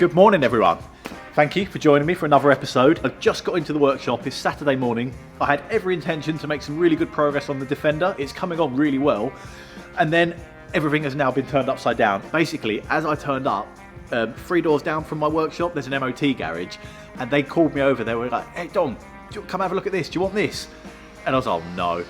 Good morning, everyone. Thank you for joining me for another episode. I've just got into the workshop. It's Saturday morning. I had every intention to make some really good progress on the Defender. It's coming on really well. And then everything has now been turned upside down. Basically, as I turned up, 3 doors down from my workshop, there's an MOT garage. And they called me over. They were like, hey, Dom, come have a look at this. Do you want this? And I was like, oh, no.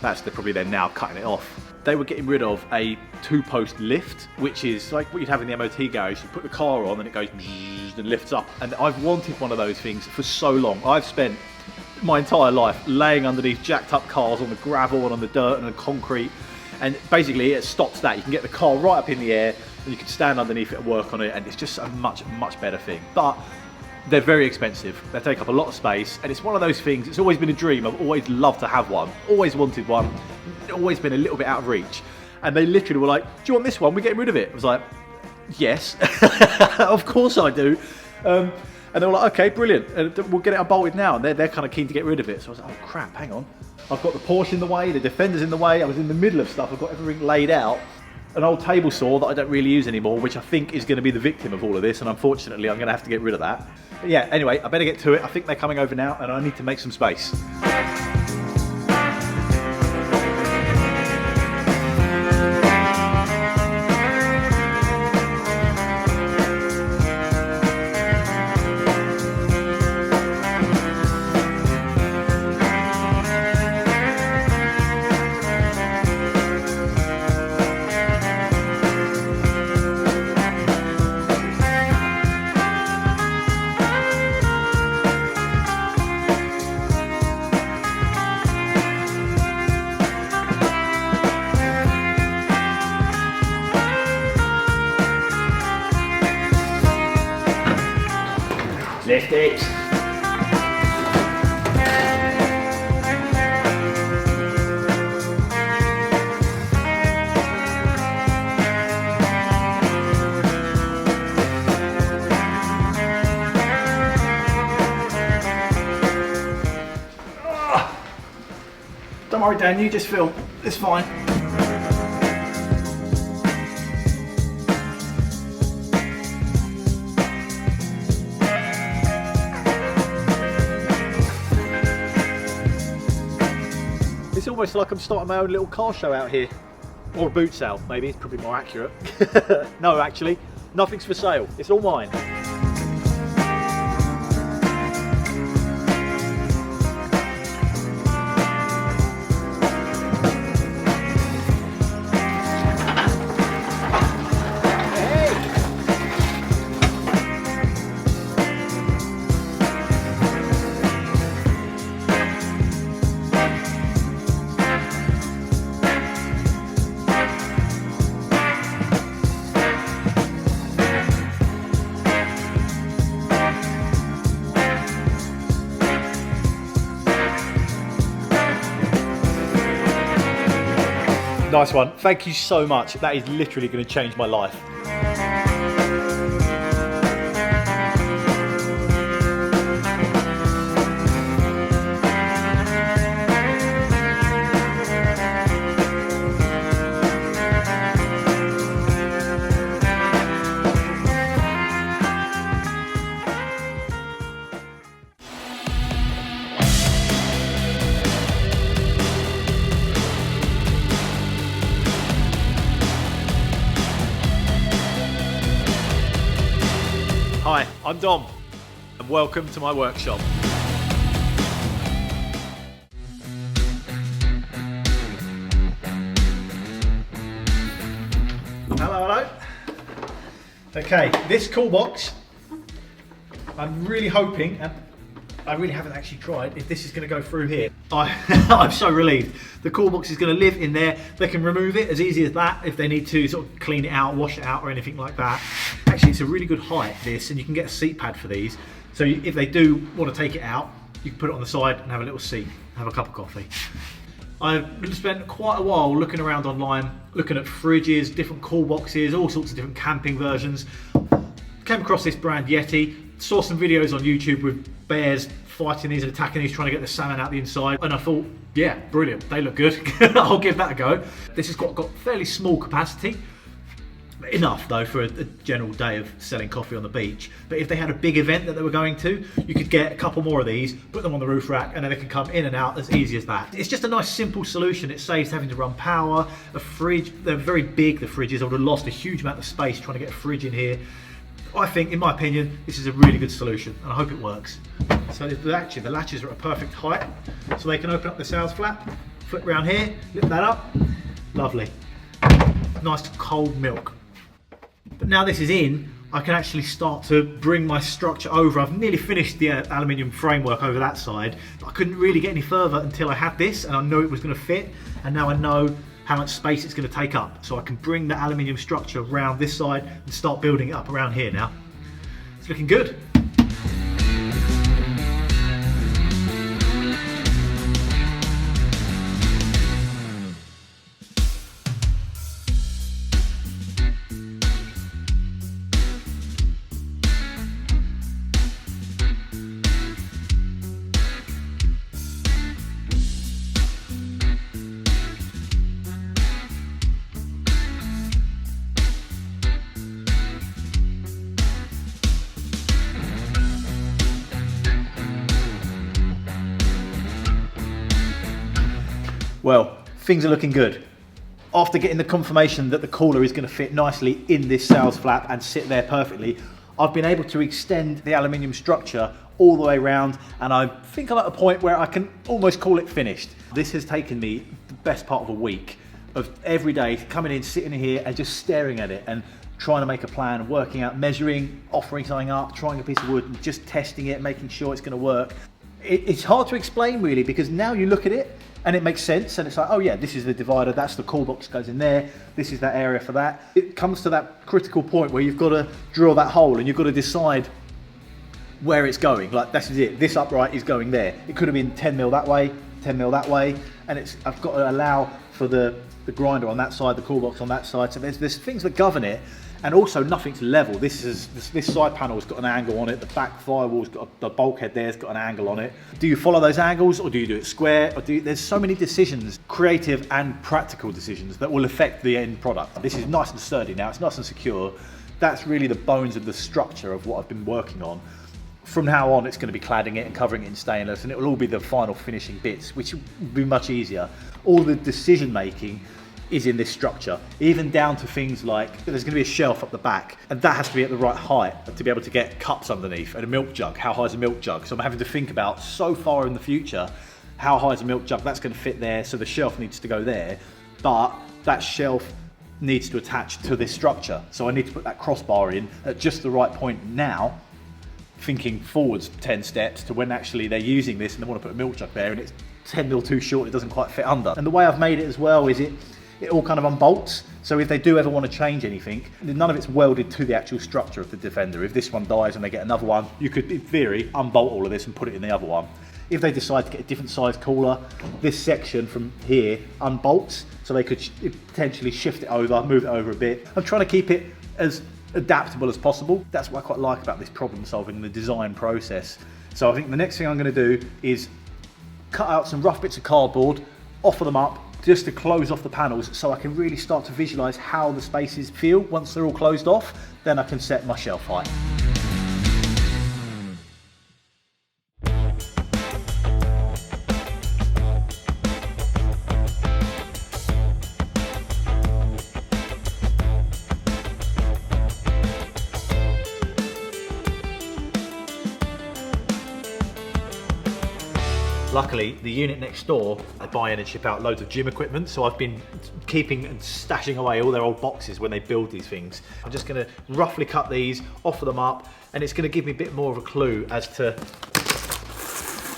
Probably they're now cutting it off. They were getting rid of a 2-post lift, which is like what you'd have in the MOT garage. You put the car on and it goes and lifts up. And I've wanted one of those things for so long. I've spent my entire life laying underneath jacked up cars on the gravel and on the dirt and the concrete. And basically it stops that. You can get the car right up in the air and you can stand underneath it and work on it. And it's just a much better thing. But they're very expensive. They take up a lot of space. And it's one of those things, it's always been a dream. I've always loved to have one. Always wanted one. Always been a little bit out of reach. And they literally were like, do you want this one? We're getting rid of it. I was like, yes, of course I do. And they were like, okay, brilliant. We'll get it unbolted now. And they're kind of keen to get rid of it. So I was like, oh crap, hang on. I've got the Porsche in the way, the Defender's in the way. I was in the middle of stuff. I've got everything laid out. An old table saw that I don't really use anymore, which I think is going to be the victim of all of this. And unfortunately, I'm going to have to get rid of that. But yeah, anyway, I better get to it. I think they're coming over now and I need to make some space. Lift it. Don't worry, Dan, you just film. It's fine. It's almost like I'm starting my own little car show out here. Or a boot sale, maybe, it's probably more accurate. No, actually, nothing's for sale. It's all mine. Nice one. Thank you so much. That is literally going to change my life. Hi, I'm Dom, and welcome to my workshop. Hello. Okay, this cool box, I'm really hoping, and I really haven't actually tried, if this is going to go through here. I'm so relieved. The cool box is going to live in there. They can remove it as easy as that if they need to sort of clean it out, wash it out or anything like that. Actually, it's a really good height, this, and you can get a seat pad for these. So if they do want to take it out, you can put it on the side and have a little seat, have a cup of coffee. I've spent quite a while looking around online, looking at fridges, different cool boxes, all sorts of different camping versions. Came across this brand Yeti, saw some videos on YouTube with bears fighting these and attacking these, trying to get the salmon out the inside, and I thought, yeah, brilliant, they look good. I'll give that a go. This has got fairly small capacity. Enough though for a general day of selling coffee on the beach. But if they had a big event that they were going to, you could get a couple more of these, put them on the roof rack, and then they can come in and out as easy as that. It's just a nice simple solution. It saves having to run power. A fridge, they're very big, the fridges. I would have lost a huge amount of space trying to get a fridge in here. I think, in my opinion, this is a really good solution, and I hope it works. So the latches are at a perfect height, so they can open up the sales flap, flip around here, lift that up, lovely. Nice cold milk. But now this is in, I can actually start to bring my structure over. I've nearly finished the aluminium framework over that side, but I couldn't really get any further until I had this, and I knew it was going to fit, and now I know how much space it's going to take up. So I can bring the aluminium structure around this side and start building it up around here now. It's looking good. Well, things are looking good. After getting the confirmation that the cooler is going to fit nicely in this sales flap and sit there perfectly, I've been able to extend the aluminium structure all the way around, and I think I'm at a point where I can almost call it finished. This has taken me the best part of a week of every day coming in, sitting in here and just staring at it and trying to make a plan, working out, measuring, offering something up, trying a piece of wood and just testing it, making sure it's going to work. It's hard to explain really, because now you look at it and it makes sense, and it's like, oh yeah, this is the divider, that's the cool box goes in there, this is that area for that. It comes to that critical point where you've got to drill that hole and you've got to decide where it's going. Like, this is it, this upright is going there. It could have been 10 mil that way, 10 mil that way, and I've got to allow for the grinder on that side, the cool box on that side. So there's things that govern it. And also nothing's level. This side panel's got an angle on it. The back firewall's got the bulkhead there's got an angle on it. Do you follow those angles, or do you do it square? Or there's so many decisions, creative and practical decisions, that will affect the end product. This is nice and sturdy now. It's nice and secure. That's really the bones of the structure of what I've been working on. From now on, it's going to be cladding it and covering it in stainless, and it will all be the final finishing bits, which will be much easier. All the decision making is in this structure, even down to things like there's going to be a shelf up the back, and that has to be at the right height to be able to get cups underneath, and a milk jug. How high is a milk jug? So I'm having to think about so far in the future, how high is a milk jug? That's going to fit there, so the shelf needs to go there, but that shelf needs to attach to this structure. So I need to put that crossbar in at just the right point now, thinking forwards 10 steps to when actually they're using this and they want to put a milk jug there and it's 10 mil too short, it doesn't quite fit under. And the way I've made it as well is it all kind of unbolts. So if they do ever want to change anything, none of it's welded to the actual structure of the Defender. If this one dies and they get another one, you could, in theory, unbolt all of this and put it in the other one. If they decide to get a different size cooler, this section from here unbolts, so they could potentially shift it over, move it over a bit. I'm trying to keep it as adaptable as possible. That's what I quite like about this problem solving, the design process. So I think the next thing I'm going to do is cut out some rough bits of cardboard, offer them up, just to close off the panels, so I can really start to visualize how the spaces feel once they're all closed off. Then I can set my shelf height. Luckily, the unit next door, they buy in and ship out loads of gym equipment, so I've been keeping and stashing away all their old boxes when they build these things. I'm just going to roughly cut these, offer them up, and it's going to give me a bit more of a clue as to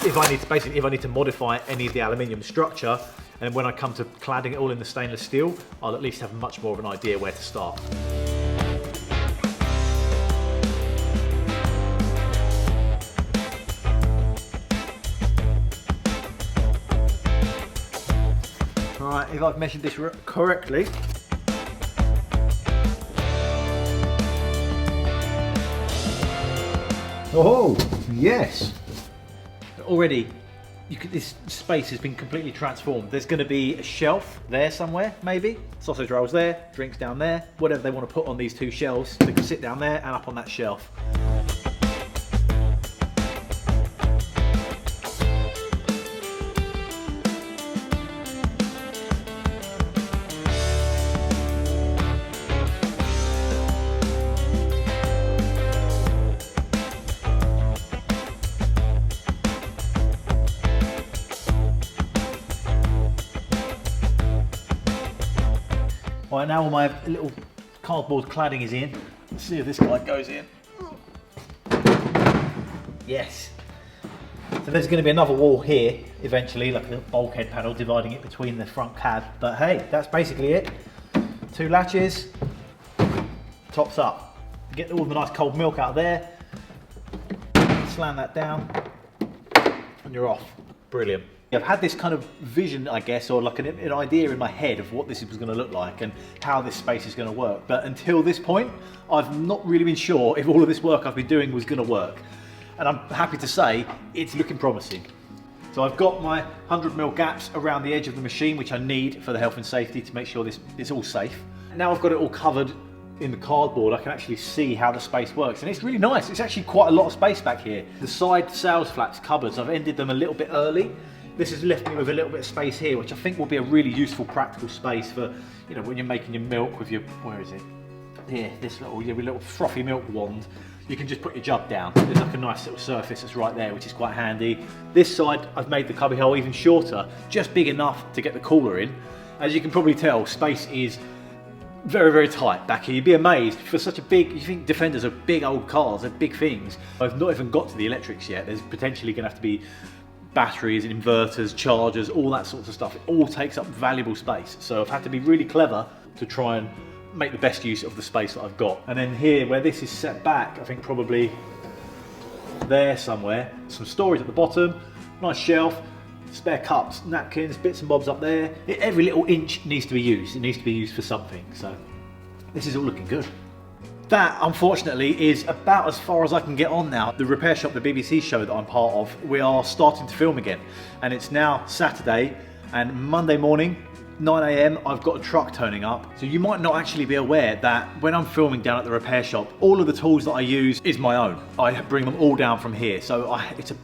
if I need to modify any of the aluminium structure, and when I come to cladding it all in the stainless steel, I'll at least have much more of an idea where to start. Right, if I've measured this correctly, oh yes, already this space has been completely transformed. There's going to be a shelf there somewhere, maybe. Sausage rolls there, drinks down there. Whatever they want to put on these two shelves, they can sit down there and up on that shelf. Right, now all my little cardboard cladding is in. Let's see if this guy goes in. Yes. So there's going to be another wall here eventually, like a little bulkhead panel dividing it between the front cab. But hey, that's basically it. 2 latches, tops up. Get all the nice cold milk out of there. Slam that down, and you're off. Brilliant. I've had this kind of vision, I guess, or like an idea in my head of what this was going to look like and how this space is going to work. But until this point, I've not really been sure if all of this work I've been doing was going to work. And I'm happy to say it's looking promising. So I've got my 100mm gaps around the edge of the machine, which I need for the health and safety to make sure this is all safe. Now I've got it all covered in the cardboard, I can actually see how the space works, and it's really nice. It's actually quite a lot of space back here. The side sales flaps cupboards, I've ended them a little bit early. This has left me with a little bit of space here, which I think will be a really useful practical space for, you know, when you're making your milk with your, where is it? Here, this little frothy milk wand. You can just put your jug down. There's like a nice little surface that's right there, which is quite handy. This side, I've made the cubby hole even shorter, just big enough to get the cooler in. As you can probably tell, space is very, very tight back here. You'd be amazed for such a big, you think Defenders are big old cars, they're big things. I've not even got to the electrics yet. There's potentially gonna have to be batteries, inverters, chargers, all that sorts of stuff. It all takes up valuable space. So I've had to be really clever to try and make the best use of the space that I've got. And then here, where this is set back, I think probably there somewhere, some storage at the bottom, nice shelf, spare cups, napkins, bits and bobs up there. Every little inch needs to be used. It needs to be used for something. So this is all looking good. That, unfortunately, is about as far as I can get on now. The repair shop, the BBC show that I'm part of, we are starting to film again. And it's now Saturday, and Monday morning, 9 AM, I've got a truck turning up. So you might not actually be aware that when I'm filming down at the repair shop, all of the tools that I use is my own. I bring them all down from here. So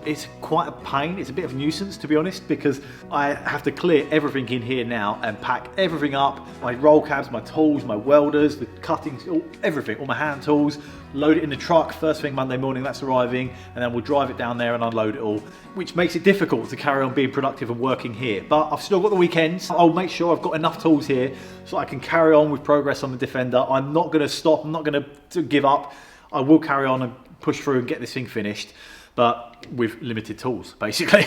it's quite a pain. It's a bit of a nuisance, to be honest, because I have to clear everything in here now and pack everything up. My roll cabs, my tools, my welders, the cuttings, everything, all my hand tools, load it in the truck first thing Monday morning, that's arriving, and then we'll drive it down there and unload it all, which makes it difficult to carry on being productive and working here. But I've still got the weekends. I'll make sure I've got enough tools here so I can carry on with progress on the Defender. I'm not going to stop. I'm not going to give up. I will carry on and push through and get this thing finished, but with limited tools, basically.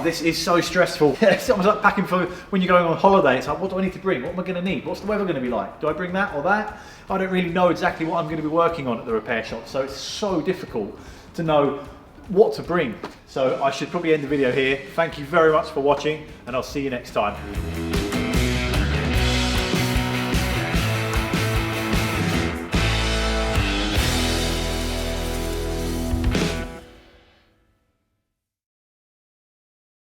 This is so stressful. It's almost like packing for when you're going on holiday. It's like, what do I need to bring? What am I going to need? What's the weather going to be like? Do I bring that or that? I don't really know exactly what I'm going to be working on at the repair shop, so it's so difficult to know what to bring. So I should probably end the video here. Thank you very much for watching, and I'll see you next time.